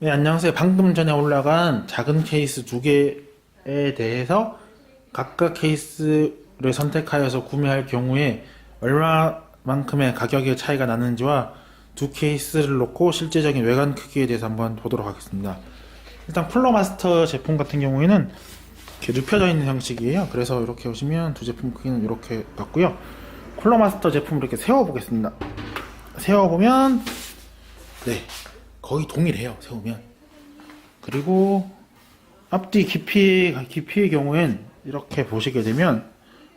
네, 안녕하세요. 방금 전에 올라간 작은 케이스 두 개에 대해서 각각 케이스를 선택하여서 구매할 경우에 얼마만큼의 가격의 차이가 나는지와 두 케이스를 놓고 실제적인 외관 크기에 대해서 한번 보도록 하겠습니다. 일단 쿨러마스터 제품 같은 경우에는 이렇게 눕혀져 있는 형식이에요. 그래서 이렇게 보시면 두 제품 크기는 이렇게 같고요. 쿨러마스터 제품을 이렇게 세워보겠습니다. 세워보면 네, 거의 동일해요. 세우면. 그리고 앞뒤 깊이의 경우엔 이렇게 보시게 되면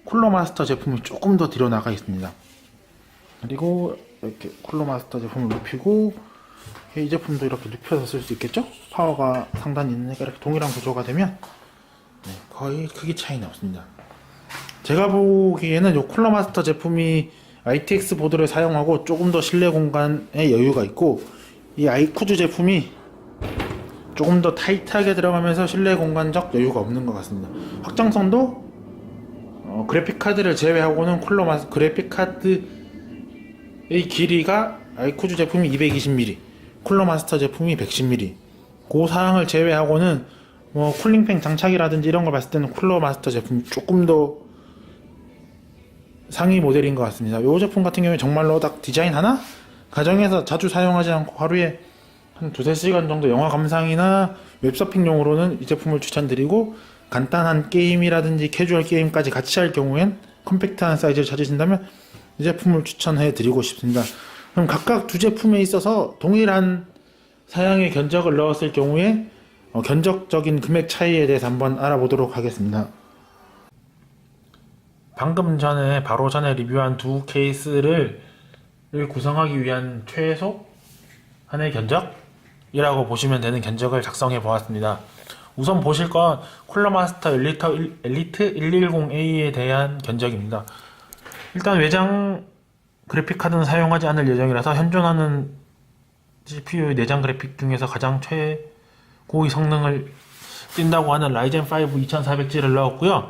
쿨러마스터 제품이 조금 더 뒤로 나가 있습니다. 그리고 이렇게 쿨러마스터 제품을 눕히고 이 제품도 이렇게 눕혀서 쓸 수 있겠죠? 파워가 상당히 있으니까 이렇게 동일한 구조가 되면 네, 거의 크기 차이는 없습니다. 제가 보기에는 이 쿨러마스터 제품이 ITX 보드를 사용하고 조금 더 실내 공간에 여유가 있고, 이 아이쿠즈 제품이 조금 더 타이트하게 들어가면서 실내 공간적 여유가 없는 것 같습니다. 확장성도 그래픽 카드를 제외하고는 그래픽 카드의 길이가 아이쿠즈 제품이 220mm, 쿨러마스터 제품이 110mm. 그 사항을 제외하고는 쿨링팬 장착이라든지 이런 걸 봤을 때는 쿨러마스터 제품이 조금 더 상위 모델인 것 같습니다. 이 제품 같은 경우에 정말로 딱 디자인 하나? 가정에서 자주 사용하지 않고 하루에 한 2-3시간 정도 영화 감상이나 웹서핑용으로는 이 제품을 추천드리고, 간단한 게임이라든지 캐주얼 게임까지 같이 할 경우엔 컴팩트한 사이즈를 찾으신다면 이 제품을 추천해 드리고 싶습니다. 그럼 각각 두 제품에 있어서 동일한 사양의 견적을 넣었을 경우에 견적적인 금액 차이에 대해서 한번 알아보도록 하겠습니다. 방금 전에 바로 전에 리뷰한 두 케이스를 구성하기 위한 최소 한의 견적이라고 보시면 되는 견적을 작성해 보았습니다. 우선 보실 건 쿨러마스터 엘리트 110A에 대한 견적입니다. 일단 외장 그래픽카드는 사용하지 않을 예정이라서 현존하는 CPU 내장 그래픽 중에서 가장 최고의 성능을 띈다고 하는 라이젠 5 2400G를 넣었고요.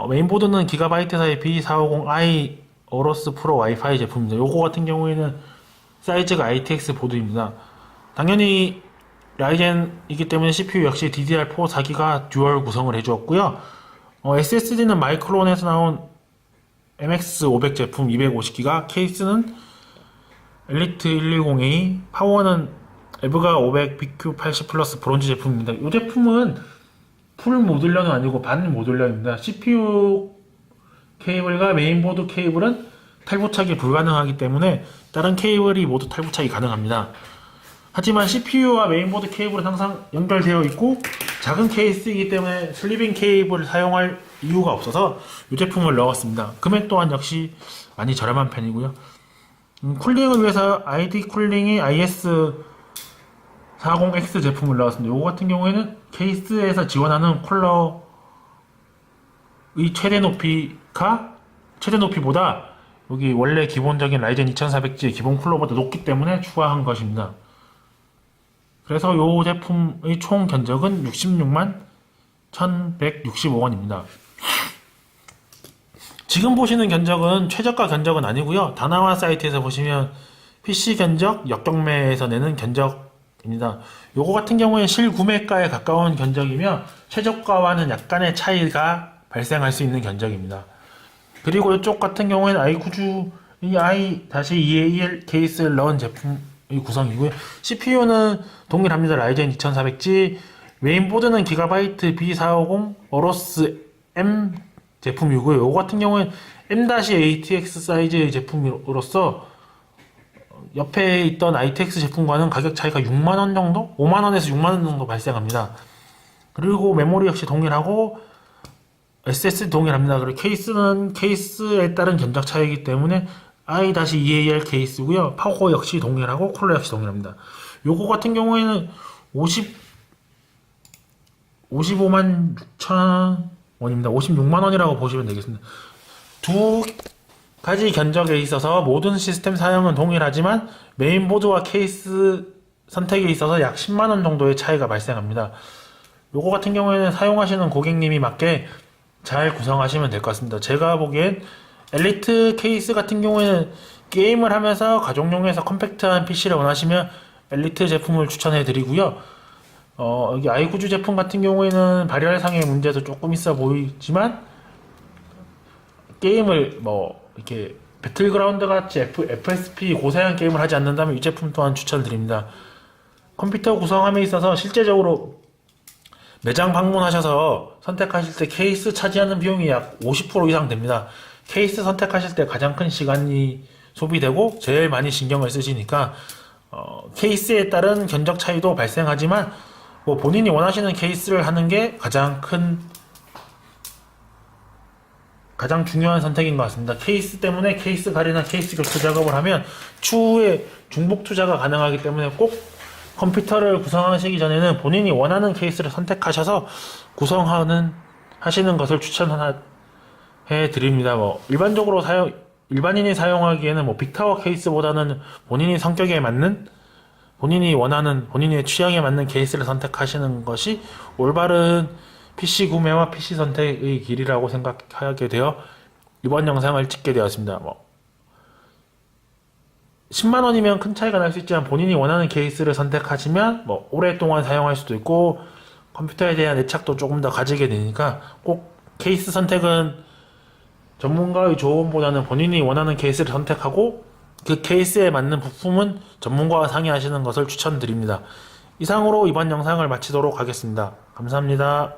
메인보드는 기가바이트사의 B450i 어로스 프로 와이파이 제품입니다. 요거 같은 경우에는 사이즈가 ITX 보드입니다. 당연히 라이젠이기 때문에 CPU 역시 DDR4 4기가 듀얼 구성을 해주었고요. SSD는 마이크론에서 나온 MX500 제품 250기가, 케이스는 엘리트 110A, 파워는 에브가 500 BQ80 플러스 브론즈 제품입니다. 이 제품은 풀 모듈러는 아니고 반 모듈러입니다. CPU 케이블과 메인보드 케이블은 탈부착이 불가능하기 때문에 다른 케이블이 모두 탈부착이 가능합니다. 하지만 CPU와 메인보드 케이블은 항상 연결되어 있고 작은 케이스이기 때문에 슬리빙 케이블을 사용할 이유가 없어서 이 제품을 넣었습니다. 금액 또한 역시 많이 저렴한 편이고요. 쿨링을 위해서 ID 쿨링이 IS40X 제품을 넣었습니다. 이거 같은 경우에는 케이스에서 지원하는 쿨러의 최대 높이보다 여기 원래 기본적인 라이젠 2400G의 기본 쿨러보다 높기 때문에 추가한 것입니다. 그래서 이 제품의 총 견적은 66만 1165원입니다. 지금 보시는 견적은 최저가 견적은 아니고요. 다나와 사이트에서 보시면 PC 견적, 역경매에서 내는 견적입니다. 요거 같은 경우에 실구매가에 가까운 견적이며 최저가와는 약간의 차이가 발생할 수 있는 견적입니다. 그리고 이쪽 같은 경우에는 아이쿠즈의 i-2AL 케이스를 넣은 제품의 구성이고요. CPU는 동일합니다. 라이젠 2400G, 메인보드는 기가바이트 B450 어로스 M 제품이고요. 이거 같은 경우는 M-ATX 사이즈의 제품으로서 옆에 있던 ITX 제품과는 가격 차이가 6만원 정도? 5만원에서 6만원 정도 발생합니다. 그리고 메모리 역시 동일하고 SSD 동일합니다. 그리고 케이스는 케이스에 따른 견적 차이이기 때문에 i-2AL 케이스고요. 파워 역시 동일하고 쿨러 역시 동일합니다. 요거 같은 경우에는 55만 6천 원입니다. 56만원이라고 보시면 되겠습니다. 두 가지 견적에 있어서 모든 시스템 사양은 동일하지만 메인보드와 케이스 선택에 있어서 약 10만원 정도의 차이가 발생합니다. 요거 같은 경우에는 사용하시는 고객님이 맞게 잘 구성하시면 될 것 같습니다. 제가 보기엔 엘리트 케이스 같은 경우에는 게임을 하면서 가정용에서 컴팩트한 PC를 원하시면 엘리트 제품을 추천해 드리고요. 여기 아이구즈 제품 같은 경우에는 발열상의 문제도 조금 있어 보이지만 게임을 뭐 이렇게 배틀그라운드 같이 FSP 고사양 게임을 하지 않는다면 이 제품 또한 추천드립니다. 컴퓨터 구성함에 있어서 실제적으로 매장 방문하셔서 선택하실 때 케이스 차지하는 비용이 약 50% 이상 됩니다. 케이스 선택하실 때 가장 큰 시간이 소비되고 제일 많이 신경을 쓰시니까 케이스에 따른 견적 차이도 발생하지만 뭐 본인이 원하시는 케이스를 하는 게 가장 중요한 선택인 것 같습니다. 케이스 때문에 케이스 관리나 케이스 교체 작업을 하면 추후에 중복 투자가 가능하기 때문에 꼭 컴퓨터를 구성하시기 전에는 본인이 원하는 케이스를 선택하셔서 하시는 것을 추천해 드립니다. 뭐 일반인이 사용하기에는 뭐 빅타워 케이스보다는 본인이 성격에 맞는 본인이 원하는 본인의 취향에 맞는 케이스를 선택하시는 것이 올바른 PC 구매와 PC 선택의 길이라고 생각하게 되어 이번 영상을 찍게 되었습니다. 10만 원이면 큰 차이가 날 수 있지만 본인이 원하는 케이스를 선택하시면 오랫동안 사용할 수도 있고 컴퓨터에 대한 애착도 조금 더 가지게 되니까 꼭 케이스 선택은 전문가의 조언보다는 본인이 원하는 케이스를 선택하고 그 케이스에 맞는 부품은 전문가와 상의하시는 것을 추천드립니다. 이상으로 이번 영상을 마치도록 하겠습니다. 감사합니다.